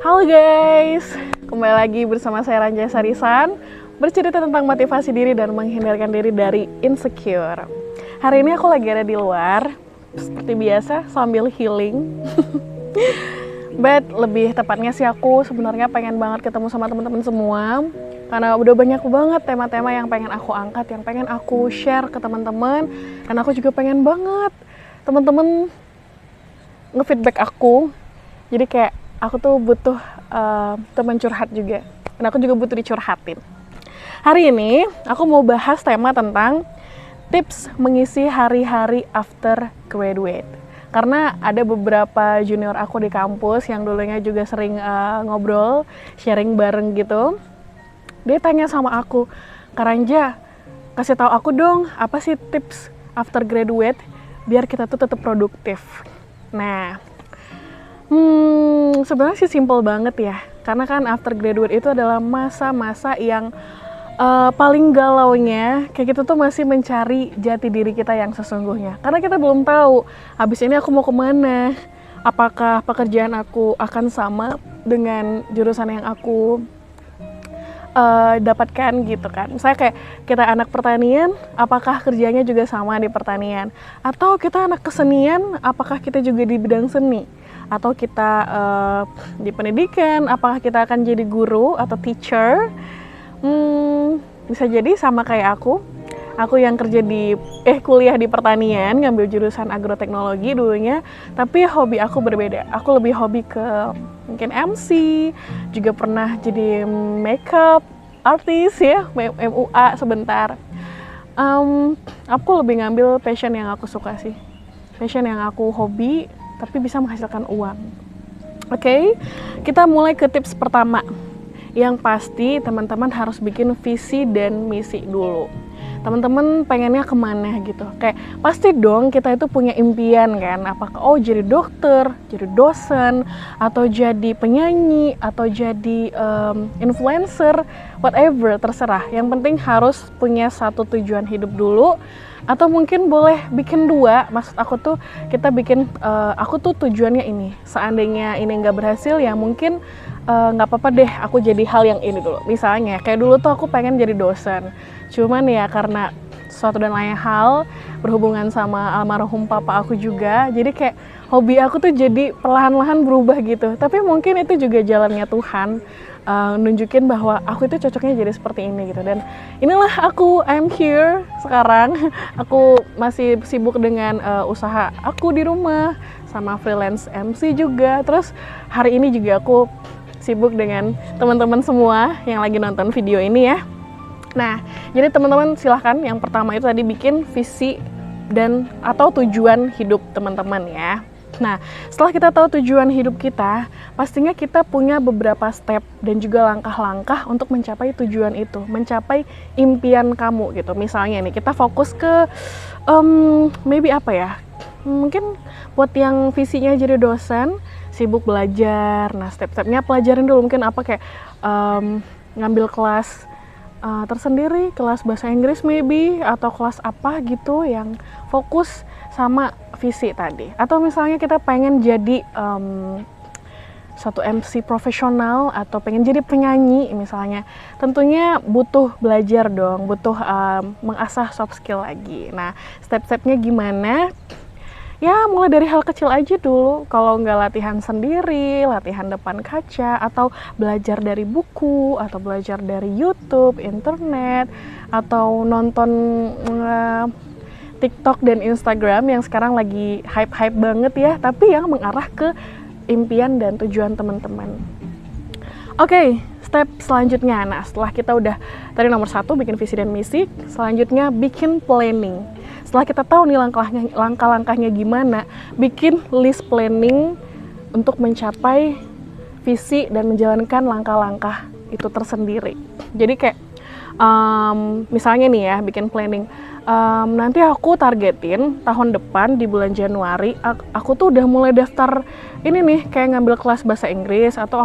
Halo guys, kembali lagi bersama saya Ranja Sarisan, bercerita tentang motivasi diri dan menghindarkan diri dari insecure. Hari ini aku lagi ada di luar, seperti biasa sambil healing. But lebih tepatnya sih aku sebenarnya pengen banget ketemu sama teman-teman semua, karena udah banyak banget tema-tema yang pengen aku angkat, yang pengen aku share ke teman-teman, dan aku juga pengen banget teman-teman nge-feedback aku. Jadi kayak aku tuh butuh teman curhat juga, dan aku juga butuh dicurhatin. Hari ini aku mau bahas tema tentang tips mengisi hari-hari after graduate. Karena ada beberapa junior aku di kampus yang dulunya juga sering ngobrol, sharing bareng gitu. Dia tanya sama aku, "Kak Ranja, kasih tahu aku dong, apa sih tips after graduate biar kita tuh tetap produktif?" Nah, sebenarnya sih simple banget ya, karena kan after graduate itu adalah masa-masa yang paling galaunya kayak gitu tuh masih mencari jati diri kita yang sesungguhnya. Karena kita belum tahu, habis ini aku mau kemana, apakah pekerjaan aku akan sama dengan jurusan yang aku dapatkan gitu kan. Misalnya kayak kita anak pertanian, apakah kerjanya juga sama di pertanian? Atau kita anak kesenian, apakah kita juga di bidang seni? Atau kita di pendidikan, apakah kita akan jadi guru atau teacher? Bisa jadi sama kayak aku yang kerja di kuliah di pertanian, ngambil jurusan agroteknologi dulunya, tapi hobi aku berbeda. Aku lebih hobi ke mungkin MC, juga pernah jadi makeup artist ya, MUA sebentar. Aku lebih ngambil passion yang aku suka sih, passion yang aku hobi tapi bisa menghasilkan uang. Oke, kita mulai ke tips pertama. Yang pasti teman-teman harus bikin visi dan misi dulu. Teman-teman pengennya kemana gitu. Kayak pasti dong kita itu punya impian kan. Apakah jadi dokter, jadi dosen, atau jadi penyanyi, atau jadi influencer, whatever, terserah. Yang penting harus punya satu tujuan hidup dulu. Atau mungkin boleh bikin dua. Maksud aku tuh kita bikin, aku tuh tujuannya ini. Seandainya ini nggak berhasil ya mungkin nggak apa-apa deh aku jadi hal yang ini dulu. Misalnya kayak dulu tuh aku pengen jadi dosen, cuman ya karena suatu dan lain hal berhubungan sama almarhum papa aku juga, jadi kayak hobi aku tuh jadi perlahan-lahan berubah gitu. Tapi mungkin itu juga jalannya Tuhan, nunjukin bahwa aku itu cocoknya jadi seperti ini gitu. Dan inilah aku, I'm here sekarang. Aku masih sibuk dengan usaha aku di rumah, sama freelance MC juga. Terus hari ini juga aku sibuk dengan teman-teman semua yang lagi nonton video ini ya. Nah, jadi teman-teman silahkan yang pertama itu tadi bikin visi dan atau tujuan hidup teman-teman ya. Nah, setelah kita tahu tujuan hidup kita, pastinya kita punya beberapa step dan juga langkah-langkah untuk mencapai tujuan itu, mencapai impian kamu gitu. Misalnya nih, kita fokus ke maybe apa ya? Mungkin buat yang visinya jadi dosen, sibuk belajar. Nah, step-stepnya pelajarin dulu mungkin apa kayak ngambil kelas tersendiri, kelas bahasa Inggris maybe, atau kelas apa gitu yang fokus sama visi tadi. Atau misalnya kita pengen jadi satu MC profesional atau pengen jadi penyanyi misalnya, tentunya butuh belajar dong, butuh mengasah soft skill lagi. Nah, step-stepnya gimana? Ya mulai dari hal kecil aja dulu. Kalau nggak latihan sendiri, latihan depan kaca, atau belajar dari buku, atau belajar dari YouTube, internet, atau nonton TikTok dan Instagram yang sekarang lagi hype-hype banget ya, tapi yang mengarah ke impian dan tujuan teman-teman. Oke, step selanjutnya. Nah, setelah kita udah tadi nomor 1 bikin visi dan misi, selanjutnya bikin planning. Setelah kita tahu nih langkah-langkahnya gimana, bikin list planning untuk mencapai visi dan menjalankan langkah-langkah itu tersendiri. Jadi kayak misalnya nih ya, bikin planning. Nanti aku targetin tahun depan di bulan Januari, aku tuh udah mulai daftar ini nih, kayak ngambil kelas bahasa Inggris, atau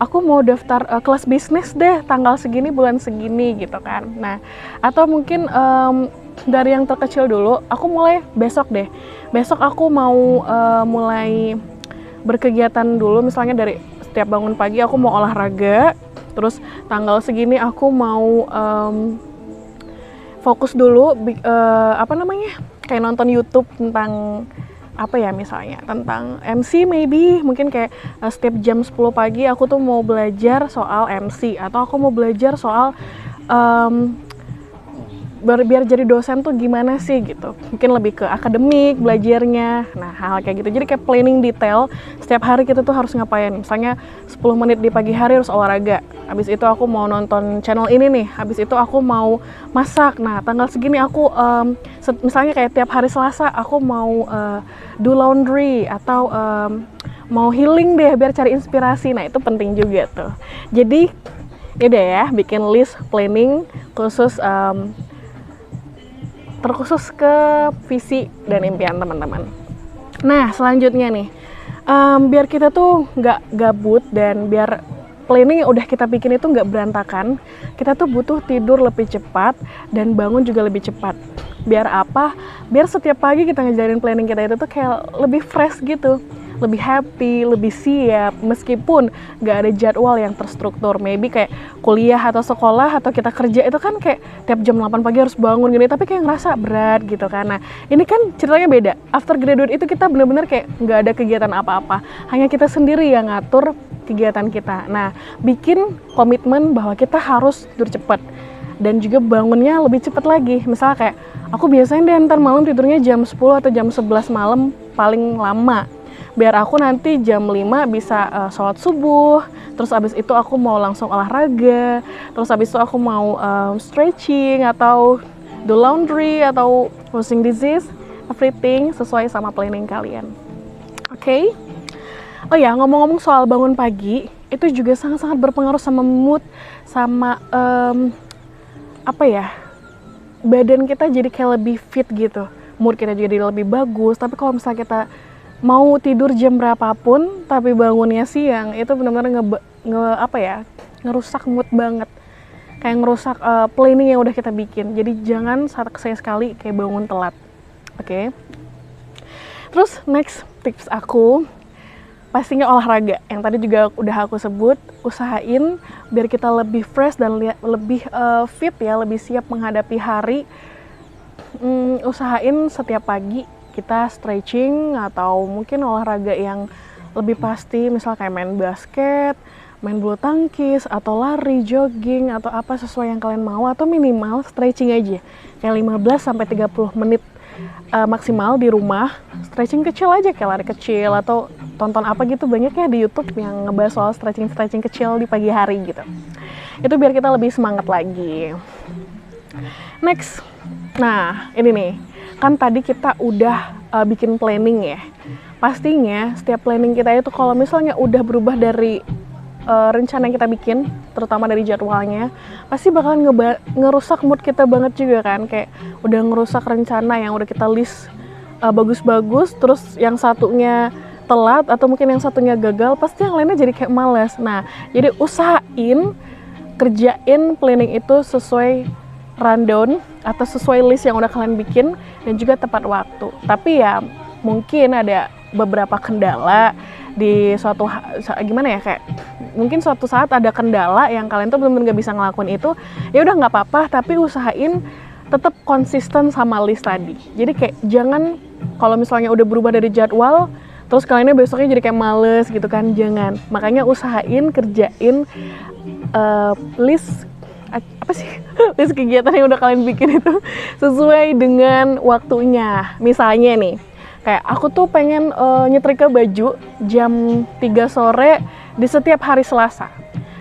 aku mau daftar kelas bisnis deh tanggal segini bulan segini gitu kan. Nah, atau mungkin dari yang terkecil dulu, aku mulai besok deh. Besok aku mau mulai berkegiatan dulu, misalnya dari setiap bangun pagi aku mau olahraga, terus tanggal segini aku mau fokus dulu kayak nonton YouTube tentang apa ya, misalnya tentang MC, maybe mungkin kayak setiap jam 10 pagi aku tuh mau belajar soal MC, atau aku mau belajar soal biar jadi dosen tuh gimana sih gitu, mungkin lebih ke akademik belajarnya. Nah, hal kayak gitu, jadi kayak planning detail setiap hari kita tuh harus ngapain. Misalnya 10 menit di pagi hari harus olahraga, habis itu aku mau nonton channel ini nih, habis itu aku mau masak. Nah, tanggal segini aku misalnya kayak tiap hari Selasa aku mau do laundry, atau mau healing deh biar cari inspirasi. Nah, itu penting juga tuh. Jadi yaudah ya, bikin list planning khusus terkhusus ke visi dan impian teman-teman. Nah, selanjutnya nih, biar kita tuh nggak gabut dan biar planning yang udah kita bikin itu nggak berantakan, kita tuh butuh tidur lebih cepat dan bangun juga lebih cepat. Biar apa? Biar setiap pagi kita ngejalanin planning kita itu tuh kayak lebih fresh gitu, lebih happy, lebih siap, meskipun nggak ada jadwal yang terstruktur. Maybe kayak kuliah atau sekolah atau kita kerja itu kan kayak tiap jam 8 pagi harus bangun gini, tapi kayak ngerasa berat gitu kan. Nah, ini kan ceritanya beda. After graduate itu kita bener-bener kayak nggak ada kegiatan apa-apa, hanya kita sendiri yang ngatur kegiatan kita. Nah, bikin komitmen bahwa kita harus tidur cepat dan juga bangunnya lebih cepat lagi. Misalnya kayak aku biasanya deh ntar malam tidurnya jam 10 atau jam 11 malam paling lama, biar aku nanti jam 5 bisa sholat subuh, terus abis itu aku mau langsung olahraga, terus abis itu aku mau stretching atau do laundry atau brushing disease, everything sesuai sama planning kalian. Oke? Oh ya, ngomong-ngomong soal bangun pagi, itu juga sangat-sangat berpengaruh sama mood, sama badan kita jadi kayak lebih fit gitu, mood kita jadi lebih bagus. Tapi kalau misalnya kita mau tidur jam berapapun tapi bangunnya siang, itu benar-benar ngerusak mood banget, kayak ngerusak planning yang udah kita bikin. Jadi jangan sekali kayak bangun telat. Oke? Terus next tips aku pastinya olahraga, yang tadi juga udah aku sebut. Usahain biar kita lebih fresh dan lebih fit ya, lebih siap menghadapi hari. Usahain setiap pagi kita stretching atau mungkin olahraga yang lebih pasti, misal kayak main basket, main bulu tangkis, atau lari, jogging, atau apa sesuai yang kalian mau, atau minimal stretching aja kayak 15-30 menit maksimal di rumah. Stretching kecil aja kayak lari kecil, atau tonton apa gitu, banyak ya di YouTube yang ngebahas soal stretching kecil di pagi hari gitu. Itu biar kita lebih semangat lagi. Next, nah ini nih, kan tadi kita udah bikin planning ya. Pastinya setiap planning kita itu kalau misalnya udah berubah dari rencana yang kita bikin, terutama dari jadwalnya, pasti bakalan ngerusak mood kita banget juga kan. Kayak udah ngerusak rencana yang udah kita list bagus-bagus, terus yang satunya telat atau mungkin yang satunya gagal, pasti yang lainnya jadi kayak malas. Nah, jadi usahain kerjain planning itu sesuai rundown atau sesuai list yang udah kalian bikin dan juga tepat waktu. Tapi ya mungkin ada beberapa kendala di kayak mungkin suatu saat ada kendala yang kalian tuh benar-benar nggak bisa ngelakuin itu. Ya udah nggak apa-apa, tapi usahain tetap konsisten sama list tadi. Jadi kayak jangan kalau misalnya udah berubah dari jadwal terus kaliannya besoknya jadi kayak males gitu kan, jangan. Makanya usahain kerjain list list kegiatan yang udah kalian bikin itu sesuai dengan waktunya. Misalnya nih, kayak aku tuh pengen nyetrika baju jam 3 sore di setiap hari Selasa.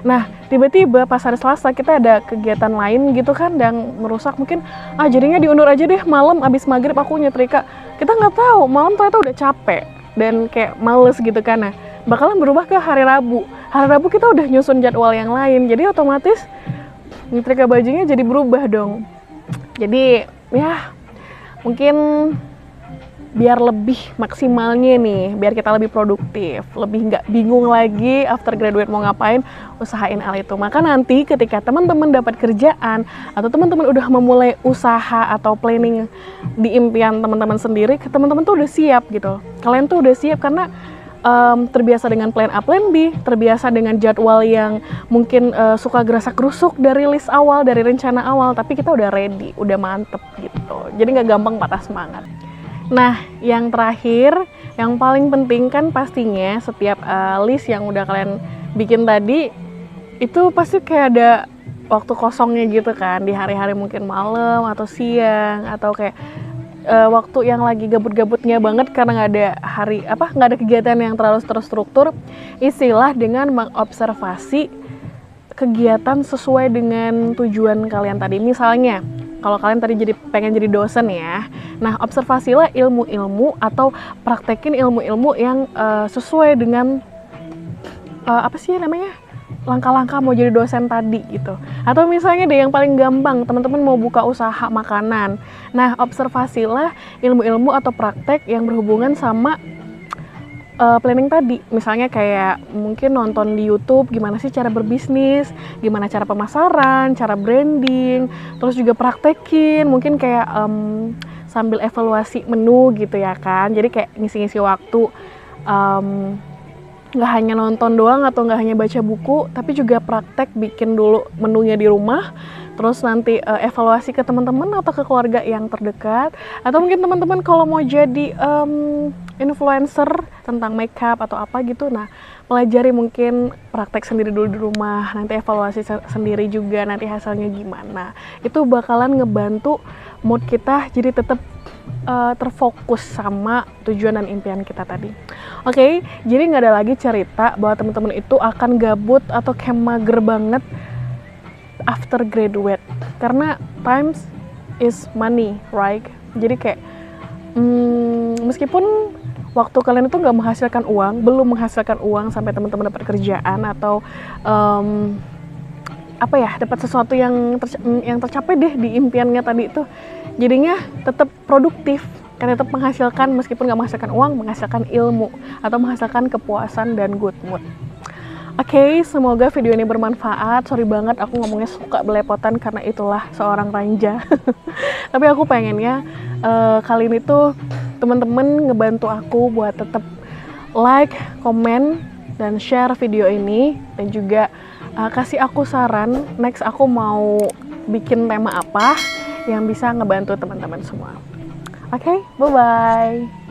Nah, tiba-tiba pas hari Selasa kita ada kegiatan lain gitu kan yang merusak, mungkin jadinya diundur aja deh, malam abis maghrib aku nyetrika. Kita nggak tahu, malam ternyata udah capek dan kayak males gitu kan. Nah, bakalan berubah ke hari Rabu. Hari Rabu kita udah nyusun jadwal yang lain, jadi otomatis nyetrika bajunya jadi berubah dong. Jadi ya mungkin biar lebih maksimalnya nih, biar kita lebih produktif, lebih nggak bingung lagi after graduate mau ngapain, usahain hal itu. Maka nanti ketika teman-teman dapat kerjaan atau teman-teman udah memulai usaha atau planning di impian teman-teman sendiri, teman-teman tuh udah siap gitu. Kalian tuh udah siap karena terbiasa dengan plan A, plan B, terbiasa dengan jadwal yang mungkin suka gerasak-gerusuk dari list awal, dari rencana awal, tapi kita udah ready, udah mantep gitu. Jadi nggak gampang patah semangat. Nah, yang terakhir, yang paling penting kan pastinya setiap list yang udah kalian bikin tadi, itu pasti kayak ada waktu kosongnya gitu kan, di hari-hari mungkin malam atau siang, atau kayak waktu yang lagi gabut-gabutnya banget karena nggak ada kegiatan yang terlalu terstruktur. Istilah dengan mengobservasi kegiatan sesuai dengan tujuan kalian tadi. Misalnya, kalau kalian tadi pengen jadi dosen ya, nah observasilah ilmu-ilmu atau praktekin ilmu-ilmu yang sesuai dengan langkah-langkah mau jadi dosen tadi gitu. Atau misalnya deh yang paling gampang, teman-teman mau buka usaha makanan. Nah, observasilah ilmu-ilmu atau praktek yang berhubungan sama planning tadi. Misalnya kayak mungkin nonton di YouTube gimana sih cara berbisnis, gimana cara pemasaran, cara branding, terus juga praktekin, mungkin kayak sambil evaluasi menu gitu ya kan. Jadi kayak ngisi-ngisi waktu, nggak hanya nonton doang atau nggak hanya baca buku, tapi juga praktek bikin dulu menunya di rumah, terus nanti evaluasi ke teman-teman atau ke keluarga yang terdekat, atau mungkin teman-teman kalau mau jadi influencer tentang makeup atau apa gitu, nah pelajari mungkin praktek sendiri dulu di rumah, nanti evaluasi sendiri juga, nanti hasilnya gimana. Itu bakalan ngebantu mood kita jadi tetap terfokus sama tujuan dan impian kita tadi. Oke, jadi nggak ada lagi cerita bahwa teman-teman itu akan gabut atau kayak mager banget after graduate, karena times is money, right? Jadi kayak meskipun waktu kalian itu nggak menghasilkan uang, belum menghasilkan uang sampai teman-teman dapat kerjaan atau dapat sesuatu yang tercapai deh di impiannya tadi itu, jadinya tetap produktif, kan tetap menghasilkan, meskipun nggak menghasilkan uang, menghasilkan ilmu atau menghasilkan kepuasan dan good mood. Oke, semoga video ini bermanfaat. Sorry banget aku ngomongnya suka belepotan karena itulah seorang Ranja. Tapi aku pengennya kali ini tuh teman-teman ngebantu aku buat tetap like, komen, dan share video ini, dan juga kasih aku saran next aku mau bikin tema apa yang bisa ngebantu teman-teman semua. Oke, bye-bye.